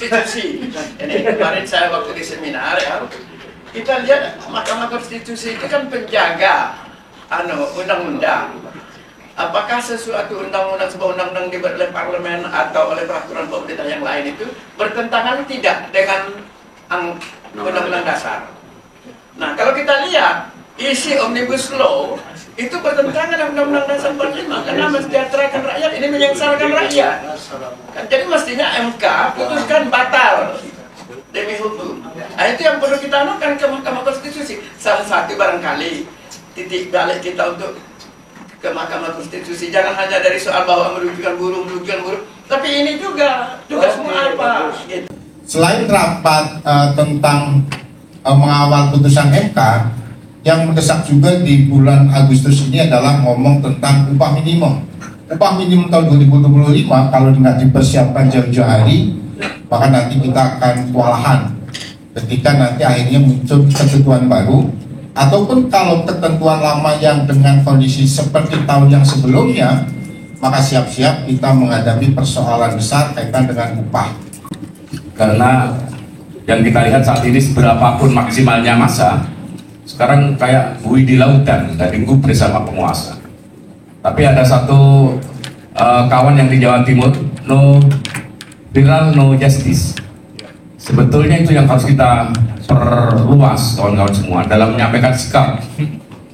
Konstitusi. Ini kemarin saya waktu di seminar ya, kita lihat Mahkamah Konstitusi itu kan penjaga undang-undang. Apakah sesuatu undang-undang, sebuah undang-undang dibuat oleh parlemen atau oleh peraturan pemerintah yang lain itu bertentangan tidak dengan undang-undang dasar? Nah, kalau kita lihat isi Omnibus Law itu bertentangan dengan Undang-Undang Dasar 45 karena mensejahterakan rakyat, ini menyengsarakan rakyat. Jadi mestinya MK putuskan batal demi hukum. Nah, itu yang perlu kita anukan ke Mahkamah Konstitusi. Salah satu barangkali titik balik kita untuk ke Mahkamah Konstitusi jangan hanya dari soal bahwa merugikan buruh, tapi ini juga semua apa? Gitu. Selain rapat tentang mengawal putusan MK, yang mendesak juga di bulan Agustus ini adalah ngomong tentang upah minimum. Upah minimum tahun 2025 kalau tidak dipersiapkan jauh-jauh hari, maka nanti kita akan kewalahan ketika nanti akhirnya muncul ketentuan baru, ataupun kalau ketentuan lama yang dengan kondisi seperti tahun yang sebelumnya, maka siap-siap kita menghadapi persoalan besar kaitan dengan upah. Karena yang kita lihat saat ini seberapapun maksimalnya masa, sekarang kayak buih di lautan dari gubris bersama penguasa. Tapi ada satu kawan yang di Jawa Timur, no viral no justice. Sebetulnya itu yang harus kita perluas kawan-kawan semua dalam menyampaikan sikap.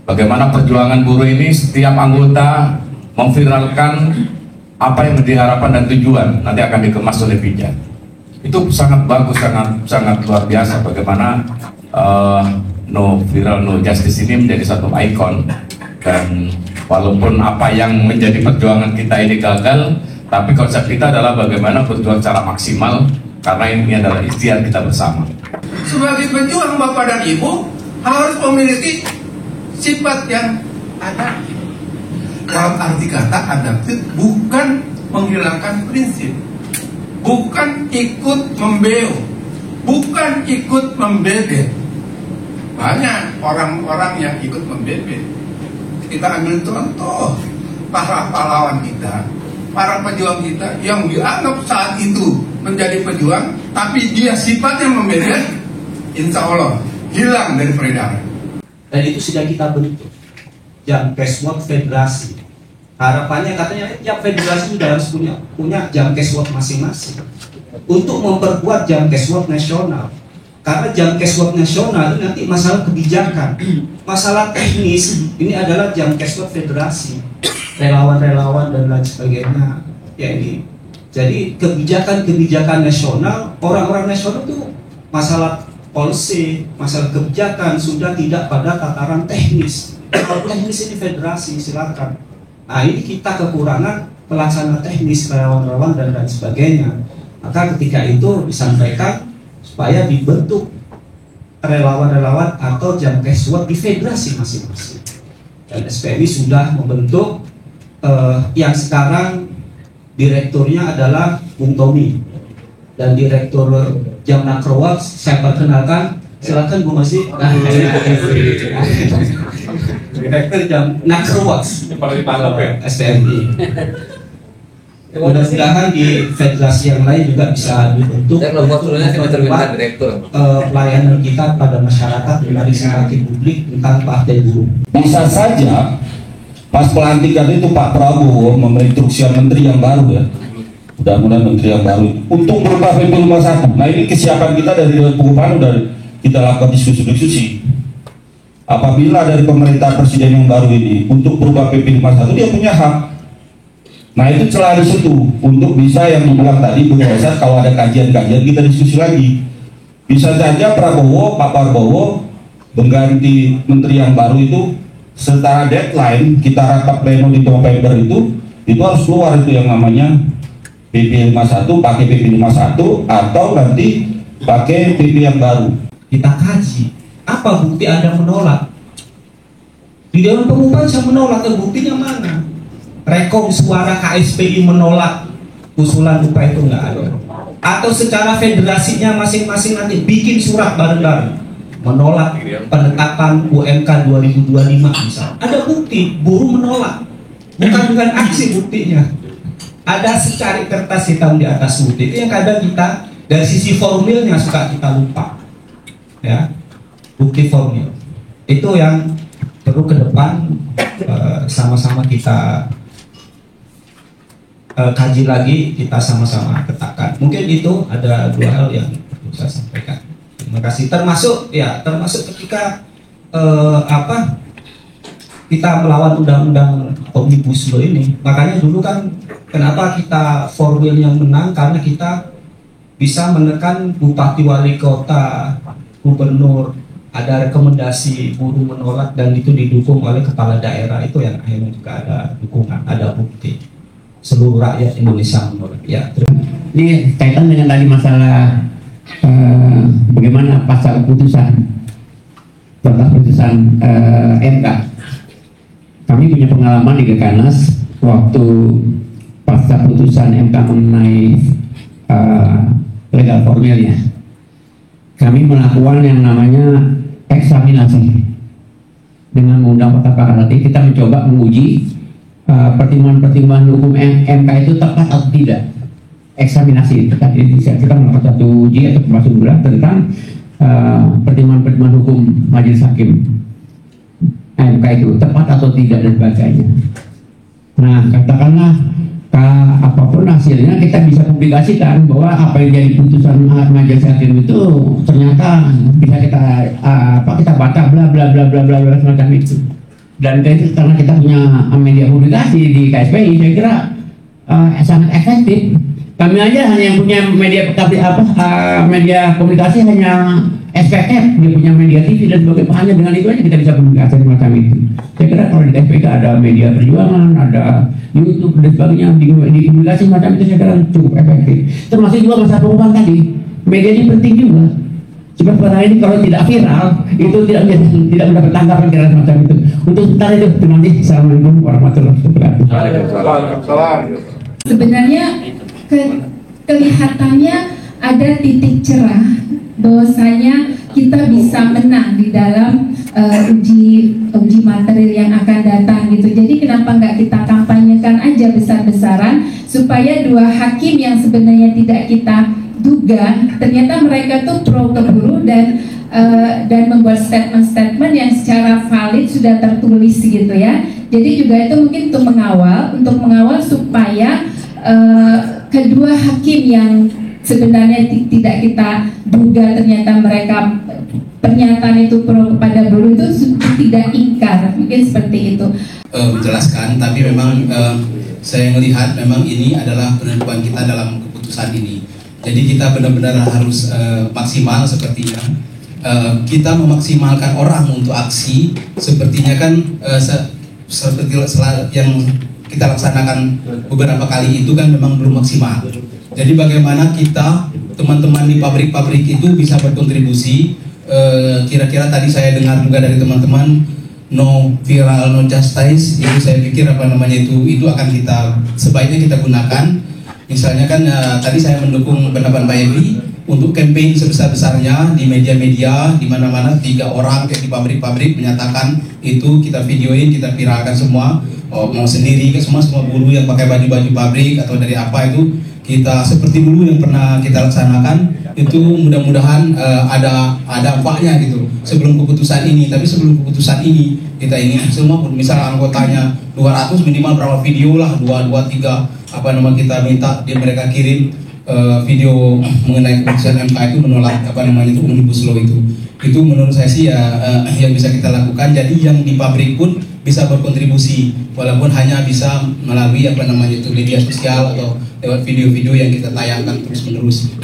Bagaimana perjuangan buruh ini setiap anggota memviralkan apa yang menjadi harapan dan tujuan nanti akan dikemas oleh bijak. Itu sangat bagus, sangat luar biasa bagaimana no viral no justice ini menjadi satu ikon. Dan walaupun apa yang menjadi perjuangan kita ini gagal, tapi konsep kita adalah bagaimana berjuang secara maksimal karena ini adalah ikhtiar kita bersama. Sebagai pejuang Bapak dan Ibu harus memiliki sifat yang adaptif. Dalam arti kata adaptif bukan menghilangkan prinsip, bukan ikut membeu, bukan ikut membebet. Banyak orang-orang yang ikut membebet. Kita ambil contoh para pahlawan kita, para pejuang kita yang dianggap saat itu menjadi pejuang, tapi dia sifatnya membebet, insya Allah hilang dari peredaran. Dan itu sudah kita bentuk jam cashwork federasi. Harapannya katanya tiap federasi sudah harus punya jam cashwork masing-masing untuk memperkuat jam cashwork nasional. Karena jam cashwork nasional nanti masalah kebijakan, masalah teknis ini adalah jam cashwork federasi, relawan-relawan dan lain sebagainya. Ya ini, jadi kebijakan nasional, orang-orang nasional itu masalah policy, masalah kebijakan sudah tidak pada tataran teknis. Kalau teknis ini federasi silakan. Nah ini kita kekurangan pelaksana teknis, relawan-relawan dan lain sebagainya. Maka ketika itu disampaikan supaya dibentuk relawan-relawan atau jam cashwork di federasi masing-masing. Dan SPMI sudah membentuk yang sekarang direkturnya adalah Bung Tommy dan direktur jam Nakroworks saya perkenalkan, silakan Bung Osi. Direktur jam Nakroworks SPMI. Mudah-mudahan di federasi yang lain juga bisa dibentuk pelayanan kita pada masyarakat melalui simpati publik tentang partai buruh. Bisa saja pas pelantikan itu Pak Prabowo memberi instruksi menteri yang baru ya, mudah-mudahan menteri yang baru untuk merubah PP 51. Nah ini kesiapan kita dari pengupahan sudah kita lakukan diskusi. Apabila dari pemerintah presiden yang baru ini untuk berubah PP 51 dia punya hak. Nah itu celah di situ untuk bisa yang dibilang tadi Bu Yosat, kalau ada kajian-kajian kita diskusi lagi. Bisa saja Pak Prabowo mengganti menteri yang baru itu secara deadline kita rapat pleno di November itu harus keluar itu yang namanya PP 51, pakai PP 51 atau nanti pakai PP yang baru. Kita kaji apa bukti Anda menolak di Dewan Pengupahan. Saya menolak, buktinya mana? Rekom suara KSPI menolak usulan upah itu nggak ada. Atau secara federasinya masing-masing nanti bikin surat bareng-bareng menolak penetapan UMK 2025 misal. Ada bukti, buruh menolak. Bukan aksi buktinya. Ada secari kertas hitam di atas bukti. Itu yang kadang kita Dari sisi formilnya suka kita lupa, ya, bukti formil itu yang perlu ke depan sama-sama kita kaji lagi, kita sama-sama katakan. Mungkin itu ada 2 hal yang perlu saya sampaikan. Terima kasih. Termasuk ketika kita melawan undang-undang Omnibus Law ini. Makanya dulu kan kenapa kita formil yang menang, karena kita bisa menekan bupati, wali kota, gubernur, ada rekomendasi, buruh menolak, dan itu didukung oleh kepala daerah. Itu yang akhirnya juga ada dukungan, ada bukti. Seluruh rakyat Indonesia menolak. Ya, ini kaitan dengan tadi masalah bagaimana pasca putusan MK. Kami punya pengalaman di Gekanas waktu pasca putusan MK mengenai legal formilnya. Kami melakukan yang namanya eksaminasi dengan mengundang pakar nanti. Kita mencoba menguji pertimbangan-pertimbangan hukum MK itu tepat atau tidak. Eksaminasi kita melakukan satu uji atau termasuk bulan tentang pertimbangan-pertimbangan hukum majelis hakim MK itu tepat atau tidak dan sebagainya. Nah, katakanlah apapun hasilnya kita bisa publikasikan bahwa apa yang jadi putusan majelis hakim itu ternyata bisa kita baca bla bla bla bla bla bla semacam itu. Dan itu karena kita punya media publikasi di KSPI, saya kira sangat efektif. Kami aja hanya yang punya media media publikasi hanya SPF, dia punya media TV dan sebagainya. Hanya dengan itu aja kita bisa publikasi semacam itu. Saya kira kalau di KSPI ada media perjuangan, ada YouTube dan sebagainya, di publikasi semacam itu saya kira cukup efektif. Termasuk juga masalah pengumuman tadi, media ini penting juga. Sebab perkara ini kalau tidak viral itu tidak mendapat tanggapan kira semacam itu. Untuk sementara itu, terima kasih. Assalamualaikum warahmatullahi wabarakatuh. Waalaikumsalam. Sebenarnya kelihatannya ada titik cerah bahwasanya kita bisa menang di dalam uji material yang akan datang gitu. Jadi kenapa nggak kita kampanyekan aja besar-besaran supaya 2 hakim yang sebenarnya tidak kita duga ternyata mereka tuh pro ke buruh dan membuat statement-statement yang secara valid sudah tertulis gitu ya. Jadi juga itu mungkin untuk mengawal supaya kedua hakim yang sebenarnya tidak kita duga ternyata mereka pernyataan itu pro kepada buruh itu tidak ingkar, mungkin seperti itu. Menjelaskan, tapi memang saya melihat memang ini adalah penentuan kita dalam keputusan ini. Jadi kita benar-benar harus maksimal sepertinya. Kita memaksimalkan orang untuk aksi, sepertinya kan seperti yang kita laksanakan beberapa kali itu kan memang belum maksimal. Jadi bagaimana kita teman-teman di pabrik-pabrik itu bisa berkontribusi. Kira-kira tadi saya dengar juga dari teman-teman no viral no justice, itu saya pikir itu akan sebaiknya kita gunakan. Misalnya kan tadi saya mendukung pendapat Mbak Evi untuk campaign sebesar-besarnya di media-media, di mana-mana 3 orang kayak di pabrik-pabrik menyatakan itu, kita videoin, kita viralkan semua. Mau sendiri ke semua buruh yang pakai baju-baju pabrik atau dari apa itu kita seperti dulu yang pernah kita laksanakan itu, mudah-mudahan ada dampaknya gitu sebelum keputusan ini. Tapi sebelum keputusan ini kita ingin semua misal anggotanya 200 minimal berapa video lah, 2-3 kita minta mereka kirim video mengenai keputusan MK itu menolak itu Omnibus Law itu menurut saya sih yang bisa kita lakukan. Jadi yang di pabrik pun bisa berkontribusi walaupun hanya bisa melalui media sosial atau lewat video-video yang kita tayangkan terus-menerus.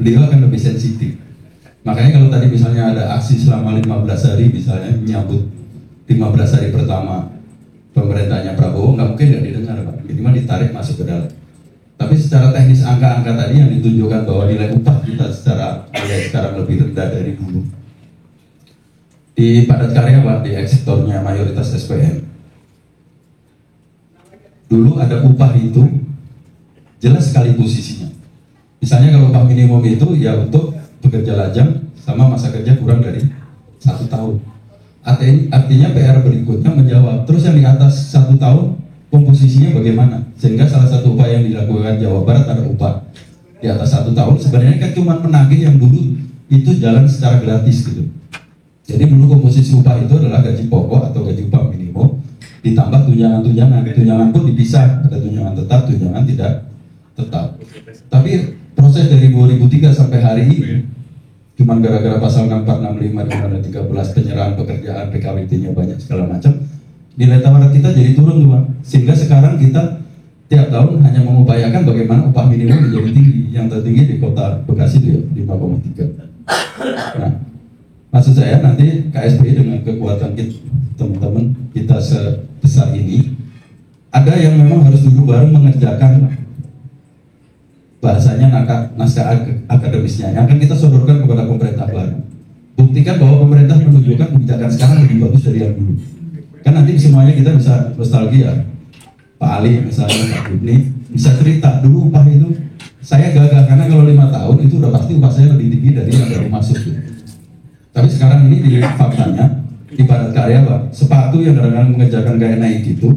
Beliau akan lebih sensitif. Makanya kalau tadi misalnya ada aksi selama 15 hari misalnya menyambut 15 hari pertama pemerintahnya Prabowo, nggak mungkin nggak didengar Pak, minimal ditarik masuk ke dalam. Tapi secara teknis angka-angka tadi yang ditunjukkan bahwa nilai upah kita sekarang lebih rendah dari dulu. Di padat karya Pak, di sektornya mayoritas SPM, dulu ada upah itu jelas sekali posisinya. Misalnya kalau upah minimum itu ya untuk bekerja lajang sama masa kerja kurang dari 1 tahun. Artinya PR berikutnya menjawab, terus yang di atas 1 tahun komposisinya bagaimana? Sehingga salah satu upaya yang dilakukan Jawa Barat ada upah di atas 1 tahun sebenarnya kan cuma penagih yang dulu itu jalan secara gratis gitu. Jadi dulu komposisi upah itu adalah gaji pokok atau gaji upah minimum ditambah tunjangan-tunjangan. Tunjangan pun dipisah, ada tunjangan tetap, tunjangan tidak tetap. Tapi proses dari 2003 sampai hari ini cuman gara-gara pasal 6465 dan 13 penyerahan pekerjaan PKWT-nya banyak segala macam, nilai tawar kita jadi turun cuma. Sehingga sekarang kita tiap tahun hanya mengupayakan bagaimana upah minimum menjadi tinggi. Yang tertinggi di kota Bekasi itu 5,3. Nah, maksud saya nanti KSPI dengan kekuatan teman-teman kita sebesar ini, ada yang memang harus duduk bareng mengerjakan bahasanya naskah akademisnya yang akan kita sodorkan kepada pemerintah baru. Buktikan bahwa pemerintah menunjukkan kebijakan sekarang lebih bagus dari yang dulu. Kan nanti semuanya kita bisa nostalgia. Pak Ali misalnya, Pak Ibni bisa cerita dulu upah itu saya gagah karena kalau 5 tahun itu udah pasti upah saya lebih tinggi dari yang baru masuk gitu. Tapi sekarang ini dilihat faktanya ibarat karya Pak, sepatu yang kadang-kadang mengerjakan kayak naik gitu,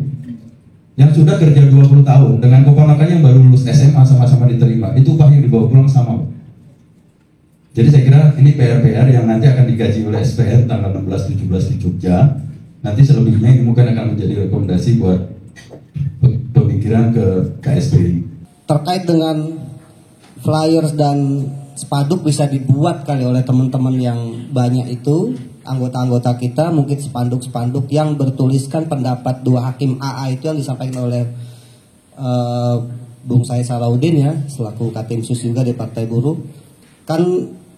yang sudah kerja 20 tahun dengan keponakannya yang baru lulus SMA sama-sama diterima, itu upah yang dibawa pulang sama Pak. Jadi saya kira ini PR-PR yang nanti akan digaji oleh SPN tanggal 16-17 di Jogja. Nanti selebihnya ini mungkin akan menjadi rekomendasi buat pemikiran ke KSPI. Terkait dengan flyers dan spanduk bisa dibuat kali oleh teman-teman yang banyak itu, anggota-anggota kita, mungkin spanduk-spanduk yang bertuliskan pendapat 2 hakim AA itu yang disampaikan oleh Bung Said Salahuddin ya, selaku Katimsus juga di Partai Buruh. Kan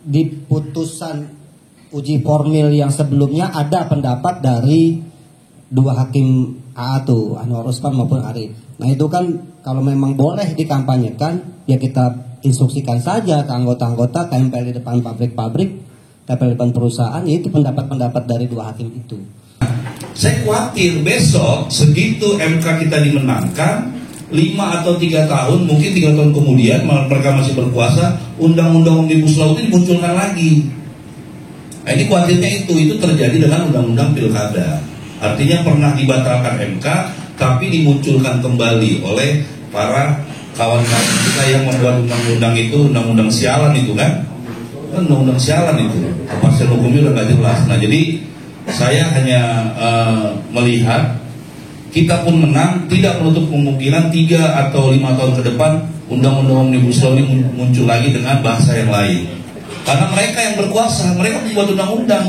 di putusan uji formil yang sebelumnya ada pendapat dari 2 hakim AA tuh, Anwar Usman maupun Arif. Nah itu kan kalau memang boleh dikampanyekan, ya kita instruksikan saja ke anggota-anggota KMPL di depan pabrik-pabrik, KMPL di depan perusahaan, yaitu pendapat-pendapat dari 2 hakim itu. Saya khawatir besok segitu MK kita dimenangkan 5 atau 3 tahun, mungkin 3 tahun kemudian mereka masih berkuasa, undang-undang Omnibus Law itu dimunculkan lagi. Nah ini khawatirnya itu terjadi dengan undang-undang pilkada. Artinya pernah dibatalkan MK, tapi dimunculkan kembali oleh para kawan-kawan kita yang membuat undang-undang itu, undang-undang sialan itu kan undang-undang sialan itu, kepastian hukumnya udah gak jelas. Nah jadi saya hanya melihat kita pun menang, tidak menutup kemungkinan 3 atau 5 tahun ke depan undang-undang Omnibus Law ini muncul lagi dengan bahasa yang lain. Karena mereka yang berkuasa, mereka membuat undang-undang.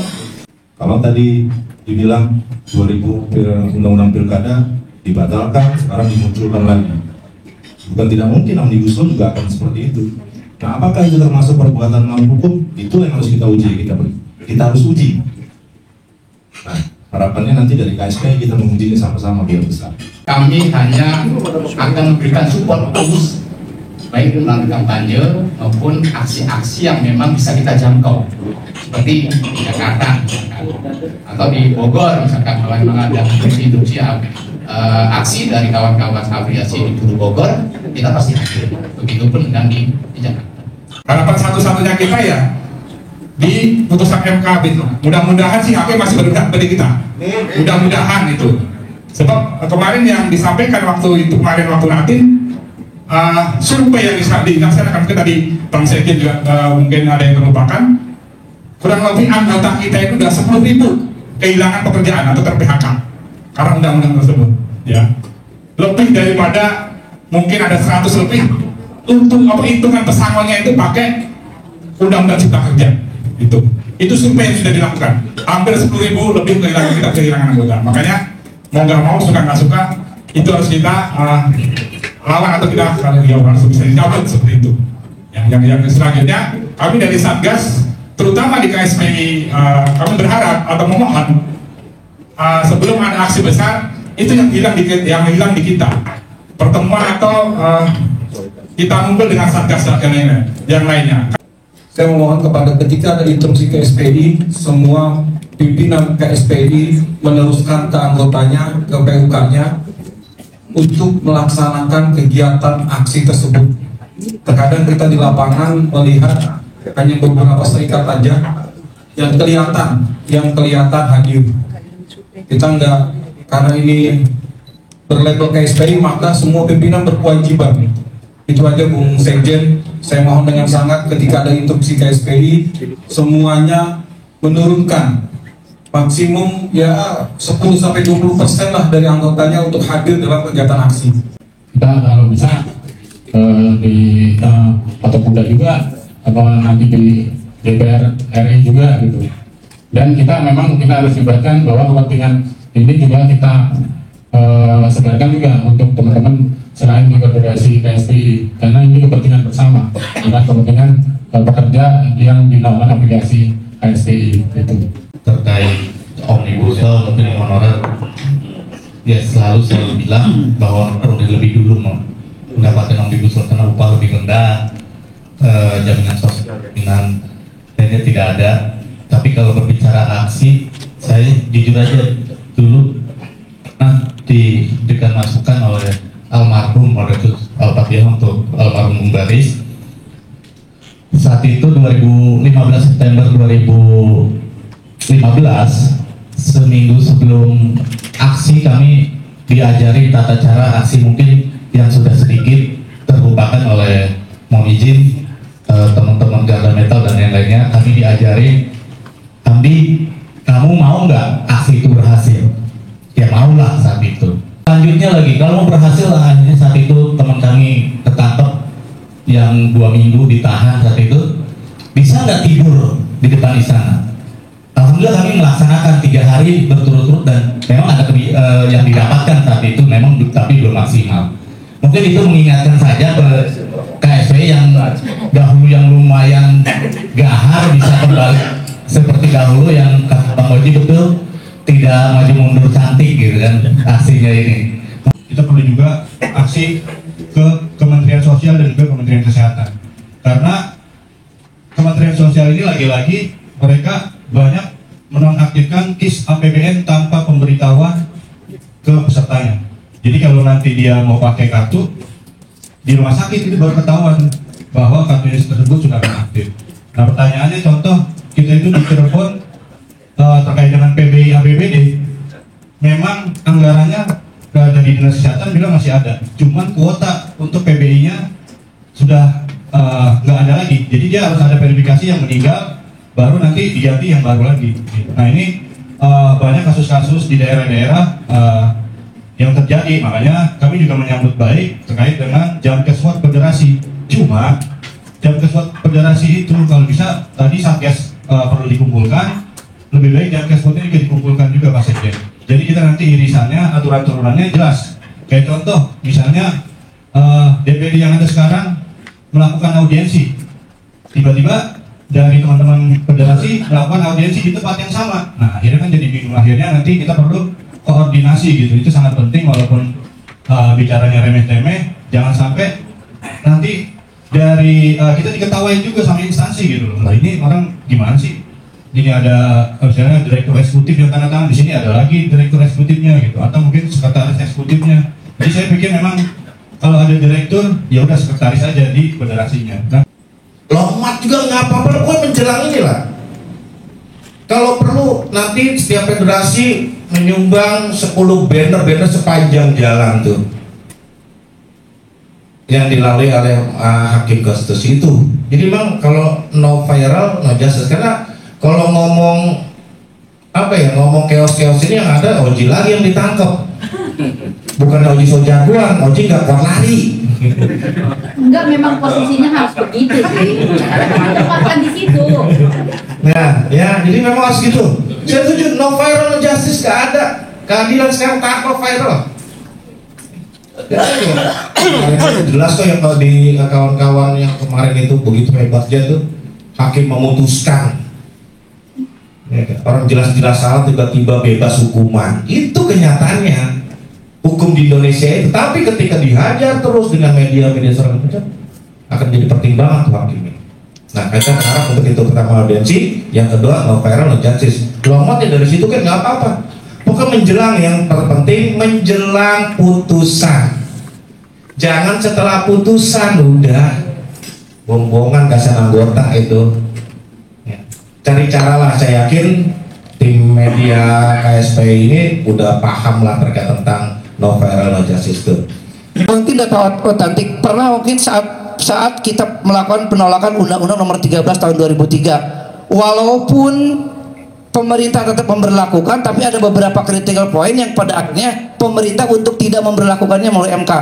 Kalau tadi dibilang 2000 undang-undang pilkada dibatalkan, sekarang dimunculkan lagi. Bukan tidak mungkin Omnibus Law juga akan seperti itu. Nah, apakah itu termasuk perbuatan melawan hukum? Itu yang harus kita uji, kita harus uji. Nah, harapannya nanti dari KSP kita menguji sama-sama biar besar. Kami hanya akan memberikan support terus, baik melalui kampanye maupun aksi-aksi yang memang bisa kita jangkau, seperti di Jakarta atau di Bogor misalkan, kalau memang ada instruksi aksi dari kawan-kawan afiliasi di Bogor, kita pasti hadir. Begitupun dengan di Jakarta. Harapan satu-satunya kita ya di putusan MK itu. Mudah-mudahan sih HP masih berdekat pada kita. Mudah-mudahan itu. Sebab kemarin yang disampaikan waktu itu kemarin waktu Latin, survei yang dilaksanakan kita tadi Bang Sekin juga mungkin ada yang terlupakan. Kurang lebih anggota kita itu udah 10.000 kehilangan pekerjaan atau ter-PHK karena undang-undang tersebut. Ya, lebih daripada mungkin ada 100 lebih. Untuk apa hitungan pesangonnya itu pakai undang-undang cipta kerja. Itu survei yang sudah dilakukan. Hampir 10.000 lebih kehilangan anggota. Makanya mau nggak mau, suka nggak suka, itu harus kita lawan atau kita kalau harus bisa dicabut seperti itu. Yang selanjutnya kami dari Satgas, terutama di KSPI, kami berharap atau memohon sebelum ada aksi besar itu yang hilang di kita pertemuan atau kita ngumpul dengan Satgas yang lainnya. Saya memohon kepada ketika ada instruksi KSPI, semua pimpinan KSPI meneruskan ke anggotanya, ke PUK-nya untuk melaksanakan kegiatan aksi tersebut. Terkadang kita di lapangan melihat hanya beberapa serikat aja yang kelihatan hadir. Kita enggak, karena ini berlabel KSPI maka semua pimpinan berkewajiban Itu aja Bung Sekjen, saya mohon dengan sangat ketika ada instruksi KSPI semuanya menurunkan maksimum ya 10-20% lah dari anggotanya untuk hadir dalam kegiatan aksi. Kita kalau bisa di Patok Kuda juga atau nanti di DPR RI juga gitu. Dan kita harus libatkan bahwa kepentingan ini juga kita sebarkan juga untuk teman-teman selain di Federasi KSPI, karena ini kepentingan bersama, bukan kepentingan pekerja yang dinaungan aplikasi KSPI itu. Terkait omnibus law mungkin honorer, ya selalu bilang bahwa honorer lebih dulu mendapatkan omnibus law karena upah lebih rendah, jaminan sosial jaminan lainnya tidak ada. Tapi kalau berbicara aksi, saya jujur aja dulu pernah diberikan masukan oleh almarhum Al-Fatihah untuk almarhum Baris. Saat itu 2015 September 2015, seminggu sebelum aksi kami diajari tata cara aksi mungkin yang sudah sedikit terlupakan oleh, mohon izin teman-teman Garda Metal dan yang lainnya. Kami diajari, kamu mau nggak aksi itu berhasil? Ya maulah saat itu. Lanjutnya lagi, kalau mau berhasil hanya saat itu teman kami ketangkep yang 2 minggu ditahan saat itu, bisa nggak tidur di depan istana? Alhamdulillah kami melaksanakan 3 hari berturut-turut dan memang ada yang didapatkan saat itu memang, tapi belum maksimal. Mungkin itu mengingatkan saja ke KSPI yang dahulu yang lumayan gahar bisa kembali seperti dahulu yang kata Bang Oji betul, tidak maju mundur cantik gitu kan aksinya ini. Kita perlu juga aksi ke Kementerian Sosial dan juga Kementerian Kesehatan, karena Kementerian Sosial ini lagi-lagi mereka banyak menonaktifkan KIS APBN tanpa pemberitahuan ke pesertanya. Jadi kalau nanti dia mau pakai kartu di rumah sakit itu baru ketahuan bahwa kartu tersebut sudah aktif. Nah pertanyaannya, contoh kita itu di Cirebon terkait dengan PBI APBD, memang anggarannya dari Dinas Kesehatan bilang masih ada, cuman kuota untuk PBI-nya sudah nggak ada lagi. Jadi dia harus ada verifikasi yang meninggal, baru nanti diganti yang baru lagi. Nah ini banyak kasus-kasus di daerah-daerah yang terjadi, makanya kami juga menyambut baik terkait dengan Jamkeswot Federasi. Cuma Jamkeswot Federasi itu kalau bisa tadi Satgas perlu dikumpulkan, lebih baik Jamkeswotnya juga dikumpulkan juga Pak Sekjen. Jadi kita nanti irisannya, aturan turunannya jelas. Kayak contoh, misalnya DPD yang ada sekarang melakukan audiensi, tiba-tiba dari teman-teman federasi melakukan audiensi di tempat yang sama. Nah akhirnya kan jadi bingung. Akhirnya nanti kita perlu koordinasi gitu. Itu sangat penting, walaupun bicaranya remeh-temeh, jangan sampai nanti dari kita diketawain juga sama instansi gitu loh. Nah ini orang gimana sih? Ini ada misalnya direktur eksekutif yang tanda tangan, di sini ada lagi direktur eksekutifnya gitu, atau mungkin sekretaris eksekutifnya. Jadi saya pikir memang kalau ada direktur, ya udah sekretaris aja di federasinya. Nah, Lomat juga nggak apa-apa, gue menjelang inilah. Kalau perlu nanti setiap federasi menyumbang 10 banner sepanjang jalan tuh yang dilalui oleh Hakim Konstitusi itu. Jadi memang kalau no viral, no justice. Karena kalau ngomong apa ya, ngomong keos-keos ini yang ada Oji lagi yang ditangkap. Bukan Oji so jagoan, Oji nggak kuat lari. Enggak, memang posisinya harus begitu sih. Tempatkan di situ. Nah, ya, jadi memang harus gitu. Saya setuju, no viral, no justice, gak ada. Keadilan sekarang takut viral. Jelas kok yang kalau di kawan-kawan yang kemarin itu begitu hebatnya tuh, hakim memutuskan. Ya, orang jelas-jelas salah tiba-tiba bebas hukuman. Itu kenyataannya hukum di Indonesia itu. Tapi ketika dihajar terus dengan media-media segala macam, akan jadi pertimbangan tuh hakim ini. Nah, kita berharap untuk itu pertama audiensi, yang kedua no viral, no justice. Lomatnya dari situ kan nggak apa-apa. Pokoknya menjelang, yang terpenting menjelang putusan. Jangan setelah putusan udah bohong-bohongan kasihan anggota itu. Ya. Cari cara lah, saya yakin tim media KSPI ini udah paham lah terkait tentang no viral, no justice itu. Mungkin data otentik pernah mungkin saat kita melakukan penolakan Undang-Undang Nomor 13 Tahun 2003, walaupun pemerintah tetap memberlakukan, tapi ada beberapa critical point yang pada akhirnya pemerintah untuk tidak memberlakukannya melalui MK.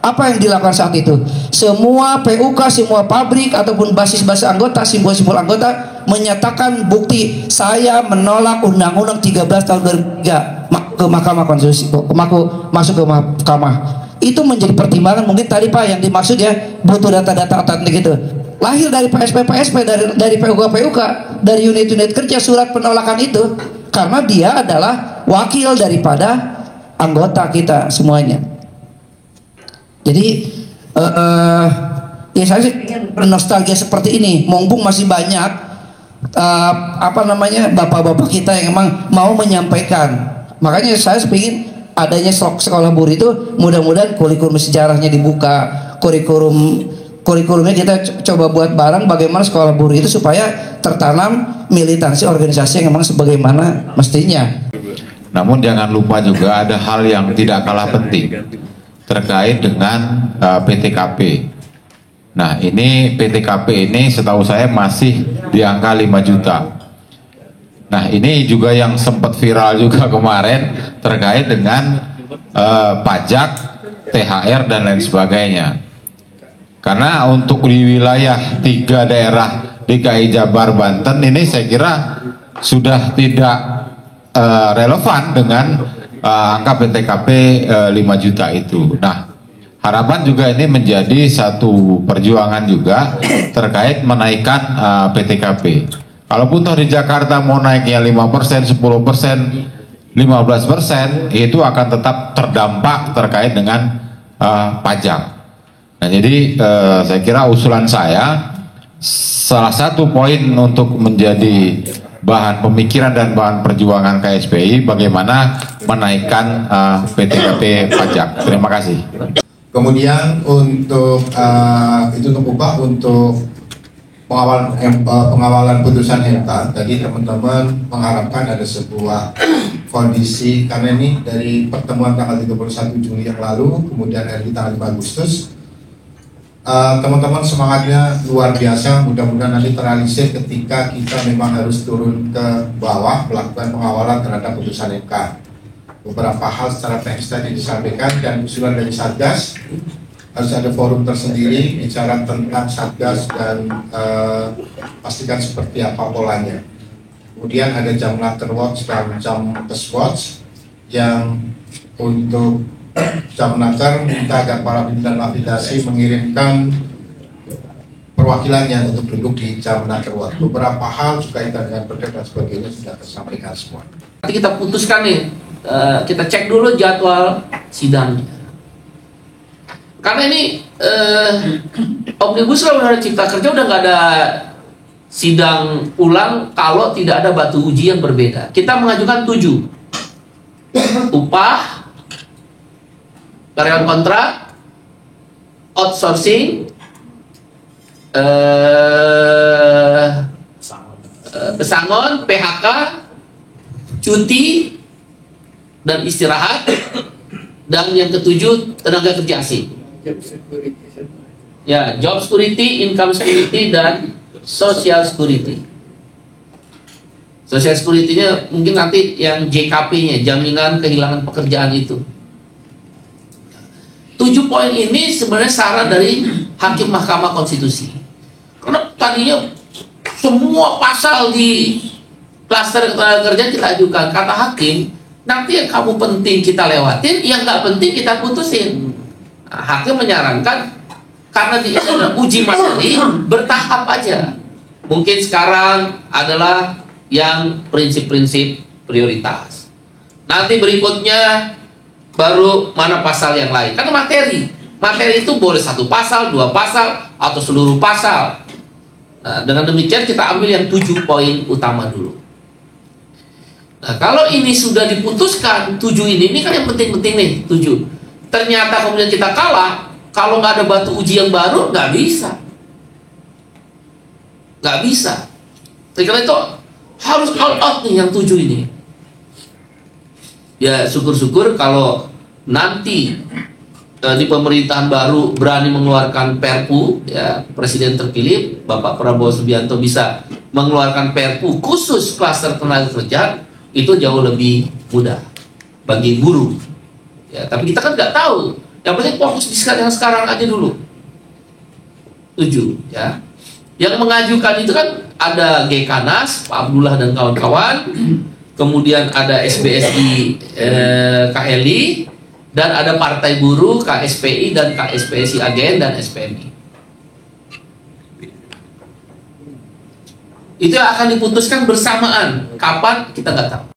Apa yang dilakukan saat itu? Semua PUK, semua pabrik ataupun basis-basis anggota, simbol-simbol anggota menyatakan bukti saya menolak Undang-Undang 13 tahun 2003 ke Mahkamah Konstitusi, masuk ke Mahkamah. Itu menjadi pertimbangan mungkin tadi Pak yang dimaksud ya, butuh data-data otentik itu. Lahir dari PSP dari PUK, dari unit-unit kerja surat penolakan itu, karena dia adalah wakil daripada anggota kita semuanya. Jadi ya saya sih ingin bernostalgia seperti ini, mumpung masih banyak bapak-bapak kita yang memang mau menyampaikan. Makanya saya ingin adanya sekolah buru itu, mudah-mudahan kurikulum sejarahnya dibuka, kurikulumnya kita coba buat bareng bagaimana sekolah buruh itu supaya tertanam militansi organisasi yang memang sebagaimana mestinya. Namun jangan lupa juga ada hal yang tidak kalah penting terkait dengan PTKP. Nah ini PTKP ini setahu saya masih di angka 5 juta. Nah ini juga yang sempat viral juga kemarin terkait dengan pajak, THR dan lain sebagainya. Karena untuk di wilayah 3 daerah DKI, Jabar, Banten ini saya kira sudah tidak relevan dengan angka PTKP 5 juta itu. Nah harapan juga ini menjadi satu perjuangan juga terkait menaikkan PTKP. Kalaupun toh di Jakarta mau naiknya 5%, 10%, 15%, itu akan tetap terdampak terkait dengan pajak. Nah jadi saya kira usulan saya, salah satu poin untuk menjadi bahan pemikiran dan bahan perjuangan KSPI bagaimana menaikkan PTKP pajak. Terima kasih. Kemudian untuk itu untuk upah untuk pengawalan putusan MK, tadi teman-teman mengharapkan ada sebuah kondisi, karena ini dari pertemuan tanggal 31 Juli yang lalu, kemudian RI tanggal 5 Agustus, teman-teman semangatnya luar biasa. Mudah-mudahan nanti terrealisir ketika kita memang harus turun ke bawah melakukan pengawalan terhadap putusan MK. Beberapa hal secara teknis tadi disampaikan dan usulan dari Satgas harus ada forum tersendiri bicara tentang Satgas dan pastikan seperti apa polanya. Kemudian ada jam Naker Watch dan jam Watch yang untuk jam Naker minta agar para pimpinan afiliasi mengirimkan perwakilannya untuk duduk di jam Naker Watch. Beberapa hal juga dengan perda dan sebagainya sudah tersampaikan semua. Nanti kita putuskan nih, kita cek dulu jadwal sidangnya. Karena ini Omnibus Law Undang-Undang Cipta Kerja udah nggak ada sidang ulang kalau tidak ada batu uji yang berbeda. Kita mengajukan 7. Upah, karyawan kontrak, outsourcing, pesangon, PHK, cuti dan istirahat, dan yang ke-7 tenaga kerja asing. Ya, job security, income security, dan social security. Social security-nya mungkin nanti yang JKP-nya, jaminan kehilangan pekerjaan itu. 7 poin ini sebenarnya saran dari Hakim Mahkamah Konstitusi. Karena tadinya semua pasal di klaster ketenaga kerja kita ajukan, kata Hakim, nanti yang kamu penting kita lewatin, yang nggak penting kita putusin. Nah, Hakim menyarankan karena di uji materi bertahap aja. Mungkin sekarang adalah yang prinsip-prinsip prioritas. Nanti berikutnya baru mana pasal yang lain. Karena materi itu boleh 1 pasal, 2 pasal, atau seluruh pasal. Nah, dengan demikian kita ambil yang 7 poin utama dulu. Nah, kalau ini sudah diputuskan 7 ini kan yang penting-penting nih 7. Ternyata kemudian kita kalah, kalau nggak ada batu uji yang baru nggak bisa. Karena itu harus all out nih yang 7 ini. Ya syukur-syukur kalau nanti di pemerintahan baru berani mengeluarkan Perpu, ya, Presiden terpilih Bapak Prabowo Subianto bisa mengeluarkan Perpu khusus klaster tenaga kerja, itu jauh lebih mudah bagi buruh. Ya, tapi kita kan nggak tahu. Yang penting fokus di yang sekarang aja dulu. 7, ya. Yang mengajukan itu kan ada GKNAS, Pak Abdullah dan kawan-kawan, kemudian ada SBSI KLI, dan ada Partai Buruh, KSPI, dan KSPSI Agen, dan SPMI. Itu akan diputuskan bersamaan. Kapan? Kita nggak tahu.